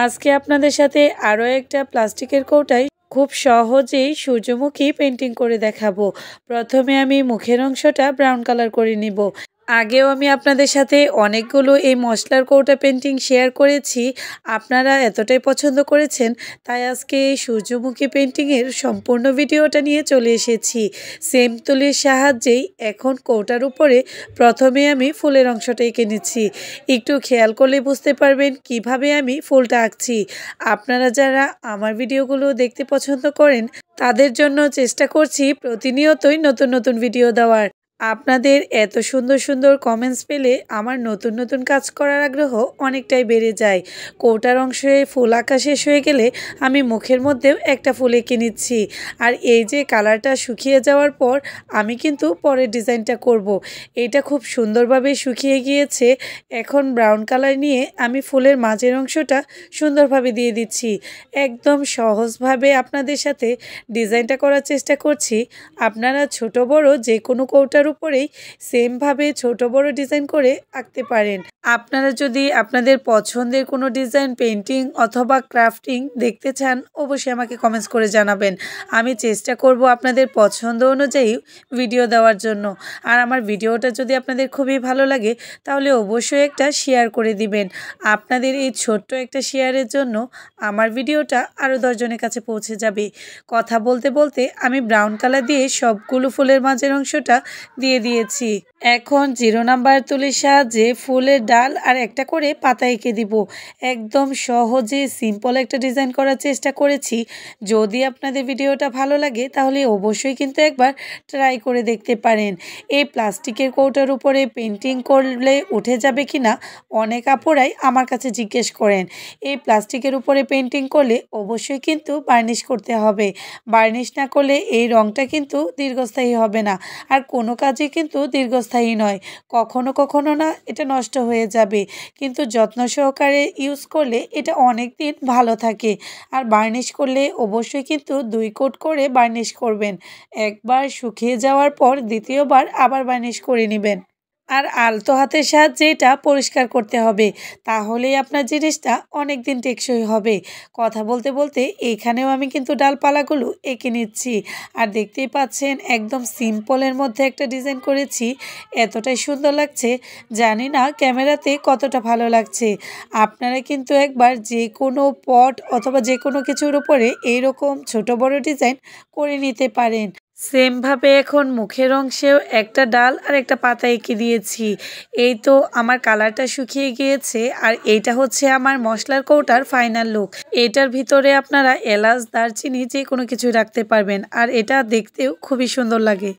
আজকে আপনাদের সাথে আরও একটা প্লাস্টিকের কৌটায় খুব সহজেই সূর্যমুখী পেন্টিং করে দেখাবো। প্রথমে আমি মুখের অংশটা ব্রাউন কালার করে নিব। আগেও আমি আপনাদের সাথে অনেকগুলো এই মশলার কৌটা পেন্টিং শেয়ার করেছি, আপনারা এতটাই পছন্দ করেছেন তাই আজকে এই সূর্যমুখী পেন্টিংয়ের সম্পূর্ণ ভিডিওটা নিয়ে চলে এসেছি। সেম তুলির সাহায্যেই এখন কৌটার উপরে প্রথমে আমি ফুলের অংশটা এঁকে নিচ্ছি। একটু খেয়াল করলে বুঝতে পারবেন কিভাবে আমি ফুলটা আঁকছি। আপনারা যারা আমার ভিডিওগুলো দেখতে পছন্দ করেন তাদের জন্য চেষ্টা করছি প্রতিনিয়তই নতুন নতুন ভিডিও দেওয়ার। আপনাদের এত সুন্দর সুন্দর কমেন্টস পেলে আমার নতুন নতুন কাজ করার আগ্রহ অনেকটাই বেড়ে যায়। কৌটার অংশে ফুল আঁকা শেষ হয়ে গেলে আমি মুখের মধ্যেও একটা ফুল এঁকে নিচ্ছি। আর এই যে কালারটা শুকিয়ে যাওয়ার পর আমি কিন্তু পরের ডিজাইনটা করব। এটা খুব সুন্দরভাবে শুকিয়ে গিয়েছে। এখন ব্রাউন কালার নিয়ে আমি ফুলের মাঝের অংশটা সুন্দরভাবে দিয়ে দিচ্ছি। একদম সহজভাবে আপনাদের সাথে ডিজাইনটা করার চেষ্টা করছি। আপনারা ছোট বড় যে কোনো কৌটার উপরেই সেমভাবে ছোট বড় ডিজাইন করে আঁকতে পারেন। আপনারা যদি আপনাদের পছন্দের কোনো ডিজাইন পেন্টিং অথবা ক্রাফটিং দেখতে চান অবশ্যই আমাকে কমেন্টস করে জানাবেন। আমি চেষ্টা করব আপনাদের পছন্দ অনুযায়ী ভিডিও দেওয়ার জন্য। আর আমার ভিডিওটা যদি আপনাদের খুবই ভালো লাগে তাহলে অবশ্যই একটা শেয়ার করে দিবেন। আপনাদের এই ছোট্ট একটা শেয়ারের জন্য আমার ভিডিওটা আরও 10 জনের কাছে পৌঁছে যাবে। কথা বলতে বলতে আমি ব্রাউন কালার দিয়ে সবগুলো ফুলের মাঝের অংশটা দিয়ে দিয়েছি। এখন 0 নাম্বার তুলির সাহায্যে ফুলের ডাল আর একটা করে পাতা এঁকে দিব। একদম সহজে সিম্পল একটা ডিজাইন করার চেষ্টা করেছি। যদি আপনাদের ভিডিওটা ভালো লাগে তাহলে অবশ্যই কিন্তু একবার ট্রাই করে দেখতে পারেন। এই প্লাস্টিকের কৌটার উপরে পেন্টিং করলে উঠে যাবে কিনা অনেক আপুরাই আমার কাছে জিজ্ঞেস করেন। এই প্লাস্টিকের উপরে পেন্টিং করলে অবশ্যই কিন্তু বার্নিশ করতে হবে। বার্নিশ না করলে এই রঙটা কিন্তু দীর্ঘস্থায়ী হবে না। আর কোনো কাজই কিন্তু দীর্ঘস্থায়ী নয়, কখনো কখনো না এটা নষ্ট হয়ে যাবে, কিন্তু যত্ন সহকারে ইউজ করলে এটা অনেক দিন ভালো থাকে। আর বার্নিশ করলে অবশ্যই কিন্তু 2 কোট করে বার্নিশ করবেন। একবার শুকিয়ে যাওয়ার পর দ্বিতীয়বার আবার বার্নিশ করে নেবেন। আর আলতো হাতের সাহায্যে এটা পরিষ্কার করতে হবে, তাহলেই আপনার জিনিসটা অনেক দিন টেকসই হবে। কথা বলতে বলতে এইখানেও আমি কিন্তু ডালপালাগুলো এঁকে নিচ্ছি। আর দেখতেই পাচ্ছেন একদম সিম্পলের মধ্যে একটা ডিজাইন করেছি, এতটাই সুন্দর লাগছে। জানি না ক্যামেরাতে কতটা ভালো লাগছে। আপনারা কিন্তু একবার যে কোনো পট অথবা যে কোনো কিছুর উপরে এইরকম ছোট বড় ডিজাইন করে নিতে পারেন। সেমভাবে এখন মুখের অংশেও একটা ডাল আর একটা পাতা এঁকে দিয়েছি। এই তো আমার কালারটা শুকিয়ে গিয়েছে। আর এইটা হচ্ছে আমার মশলার কৌটার ফাইনাল লুক। এটার ভিতরে আপনারা এলাচ দারচিনি যে কোনো কিছু রাখতে পারবেন, আর এটা দেখতেও খুবই সুন্দর লাগে।